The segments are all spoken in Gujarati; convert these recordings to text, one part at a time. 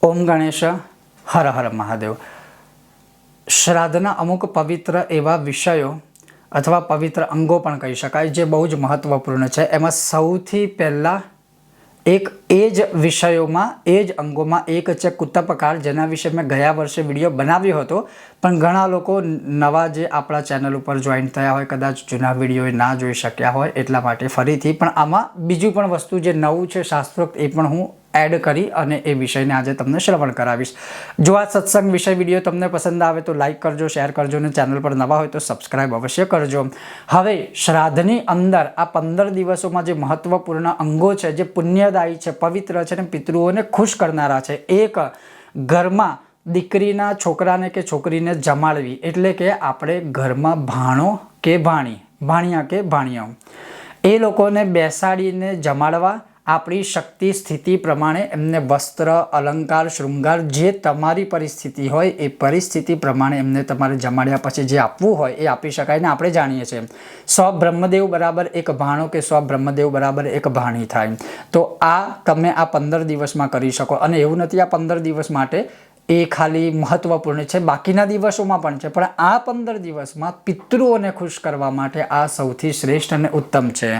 ઓમ ગણેશ, હર હર મહાદેવ. શ્રાદ્ધના અમુક પવિત્ર એવા વિષયો અથવા પવિત્ર અંગો પણ કહી શકાય જે બહુ જ મહત્વપૂર્ણ છે. એમાં સૌથી પહેલાં એક એ જ વિષયોમાં એ જ અંગોમાં એક છે કુતપકાળ, જેના વિશે મેં ગયા વર્ષે વિડીયો બનાવ્યો હતો. પણ ઘણા લોકો નવા જે આપણા ચેનલ ઉપર જોઈન થયા હોય, કદાચ જૂના વિડીયો ના જોઈ શક્યા હોય, એટલા માટે ફરીથી પણ આમાં બીજું પણ વસ્તુ જે નવું છે શાસ્ત્રોક્ત, એ પણ હું એડ કરી અને એ વિષયને આજે તમને શ્રવણ કરાવીશ. જો આ સત્સંગ વિષય વિડીયો તમને પસંદ આવે તો લાઇક કરજો, શેર કરજો અને ચેનલ પર નવા હોય તો સબસ્ક્રાઇબ અવશ્ય કરજો. હવે શ્રાદ્ધની અંદર આ 15 દિવસોમાં જે મહત્વપૂર્ણ અંગો છે, જે પુણ્યદાયી છે, પવિત્ર છે અને પિતૃઓને ખુશ કરનારા છે. એક, ઘરમાં દીકરીના છોકરાને કે છોકરીને જમાડવી, એટલે કે આપણે ઘરમાં ભાણો કે ભાણી, ભાણિયા કે ભાણિયો, એ લોકોને બેસાડીને જમાડવા. આપણી શક્તિ સ્થિતિ પ્રમાણે એમને વસ્ત્ર, અલંકાર, શૃંગાર, જે તમારી પરિસ્થિતિ હોય એ પરિસ્થિતિ પ્રમાણે એમને તમારે જમાડ્યા પછી જે આપવું હોય એ આપી શકાય. ને આપણે જાણીએ છીએ 100 બ્રહ્મદેવ બરાબર એક ભાણો કે 100 બ્રહ્મદેવ બરાબર એક ભાણી થાય. તો આ તમે આ 15 દિવસમાં કરી શકો. અને એવું નથી આ 15 દિવસ માટે એ ખાલી મહત્વપૂર્ણ છે, બાકીના દિવસોમાં પણ છે, પણ આ 15 દિવસમાં પિતૃઓને ખુશ કરવા માટે આ સૌથી શ્રેષ્ઠ અને ઉત્તમ છે.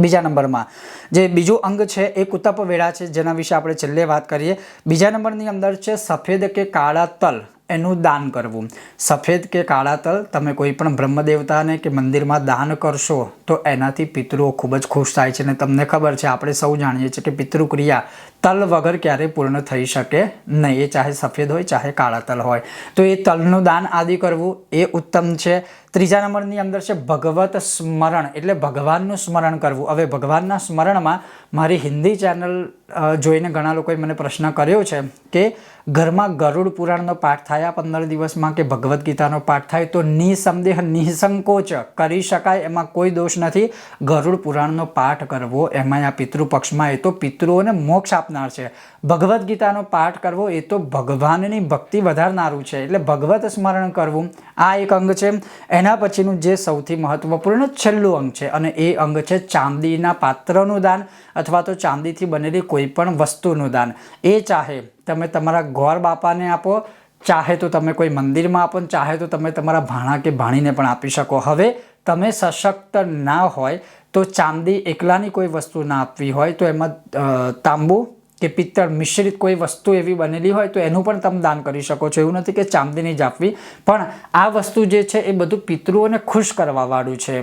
બીજા નંબરમાં જે બીજું અંગ છે એ કુતપ વેળા છે, જેના વિશે આપણે છેલ્લે વાત કરીએ. બીજા નંબરની અંદર છે સફેદ કે કાળા તલ, એનું દાન કરવું. સફેદ કે કાળા તલ તમે કોઈ પણ બ્રહ્મદેવતાને કે મંદિરમાં દાન કરશો તો એનાથી પિતૃઓ ખૂબ જ ખુશ થાય છે. અને તમને ખબર છે, આપણે સૌ જાણીએ છીએ કે પિતૃક્રિયા તલ વગર ક્યારેય પૂર્ણ થઈ શકે નહીં. એ ચાહે સફેદ હોય ચાહે કાળા તલ હોય. તો એ તલનું દાન આદિ કરવું એ ઉત્તમ છે. ત્રીજા નંબરની અંદર છે ભગવત સ્મરણ, એટલે ભગવાનનું સ્મરણ કરવું. હવે ભગવાનના સ્મરણમાં મારી હિન્દી ચેનલ જોઈને ઘણા લોકોએ મને પ્રશ્ન કર્યો છે કે ઘરમાં ગરુડ પુરાણનો પાઠ થાય 15 દિવસમાં કે ભગવદ્ ગીતાનો પાઠ થાય તો નિસંદેહ નિસંકોચ કરી શકાય, એમાં કોઈ દોષ નથી. ગરુડ પુરાણનો પાઠ કરવો એમાં આ પિતૃપક્ષમાં એ તો પિતૃઓને મોક્ષ આપનાર છે. ભગવદ્ ગીતાનો પાઠ કરવો એ તો ભગવાનની ભક્તિ વધારનારું છે. એટલે ભગવત સ્મરણ કરવું આ એક અંગ છે. એના પછીનું જે સૌથી મહત્વપૂર્ણ છેલ્લું અંગ છે અને એ અંગ છે ચાંદીના પાત્રનું દાન અથવા તો ચાંદીથી બનેલી કોઈ પણ વસ્તુનું દાન. એ ચાહે તમે તમારા ગોર બાપાને આપો, ચાહે તો તમે કોઈ મંદિરમાં આપો, ચાહે તો તમે તમારા ભાણા કે ભાણીને પણ આપી શકો. હવે તમે સશક્ત ના હોય તો ચાંદી એકલાની કોઈ વસ્તુ ના આપવી હોય તો એમાં તાંબુ કે પિત્તળ મિશ્રિત કોઈ વસ્તુ એવી બનેલી હોય તો એનું પણ તમે દાન કરી શકો છો. એવું નથી કે ચાંદીની જ આપવી, પણ આ વસ્તુ જે છે એ બધું પિતૃઓને ખુશ કરવા વાળું છે.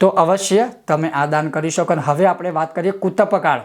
તો અવશ્ય તમે આ દાન કરી શકો. અને હવે આપણે વાત કરીએ કુતપકાળ.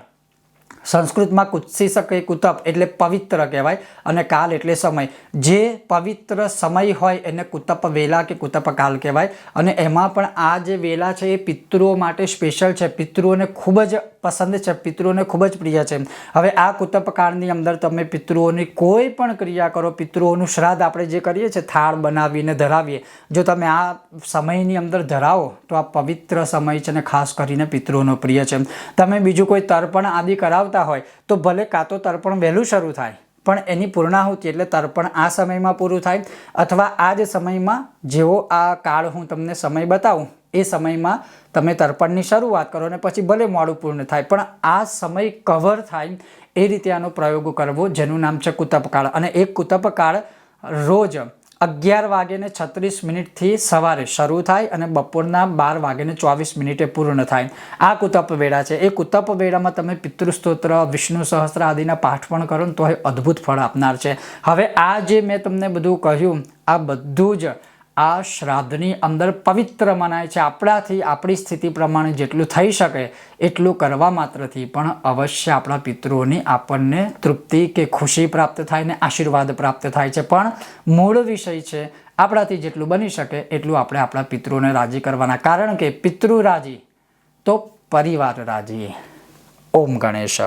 સંસ્કૃતમાં કુત્સિસક એ કુતપ એટલે પવિત્ર કહેવાય અને કાલ એટલે સમય. જે પવિત્ર સમય હોય એને કુતપ વેલા કે કુતપકાલ કહેવાય. અને એમાં પણ આ જે વેલા છે એ પિતૃઓ માટે સ્પેશિયલ છે, પિતૃઓને ખૂબ જ પસંદ છે, પિતૃઓને ખૂબ જ પ્રિય છે. હવે આ કુતપકાળની અંદર તમે પિતૃઓની કોઈ પણ ક્રિયા કરો, પિતૃઓનું શ્રાદ્ધ આપણે જે કરીએ છીએ થાળ બનાવીને ધરાવીએ, જો તમે આ સમયની અંદર ધરાવો તો આ પવિત્ર સમય છે અને ખાસ કરીને પિતૃઓનો પ્રિય છે. તમે બીજું કોઈ તર્પણ આદિ કરાવતા હોય તો ભલે કાં તો તર્પણ વહેલું શરૂ થાય પણ એની પૂર્ણાહુતિ એટલે તર્પણ આ સમયમાં પૂરું થાય, અથવા આ જ સમયમાં જેવો આ કાળ હું તમને સમય બતાવું એ સમયમાં તમે તર્પણની શરૂઆત કરો અને પછી ભલે મોડું પૂર્ણ થાય પણ આ સમય કવર થાય એ રીતે આનો પ્રયોગ કરવો, જેનું નામ છે કુતપકાળ. અને એક કુતપકાળ રોજ 11:36 સવારે શરૂ થાય અને બપોરના 12:24 પૂર્ણ થાય. આ કુતપ વેળા છે. એ કુતપ વેળામાં તમે પિતૃસ્તોત્ર, વિષ્ણુ સહસ્ત્ર આદિના પાઠ પણ કરો તો એ અદ્ભુત ફળ આપનાર છે. હવે આ જે મેં તમને બધું કહ્યું આ બધું જ આ શ્રાદ્ધની અંદર પવિત્ર મનાય છે. આપણાથી આપણી સ્થિતિ પ્રમાણે જેટલું થઈ શકે એટલું કરવા માત્રથી પણ અવશ્ય આપણા પિતૃઓની આપણને તૃપ્તિ કે ખુશી પ્રાપ્ત થાય ને આશીર્વાદ પ્રાપ્ત થાય છે. પણ મૂળ વિષય છે આપણાથી જેટલું બની શકે એટલું આપણે આપણા પિતૃઓને રાજી કરવાના, કારણ કે પિતૃ રાજી તો પરિવાર રાજી. ઓમ ગણેશ.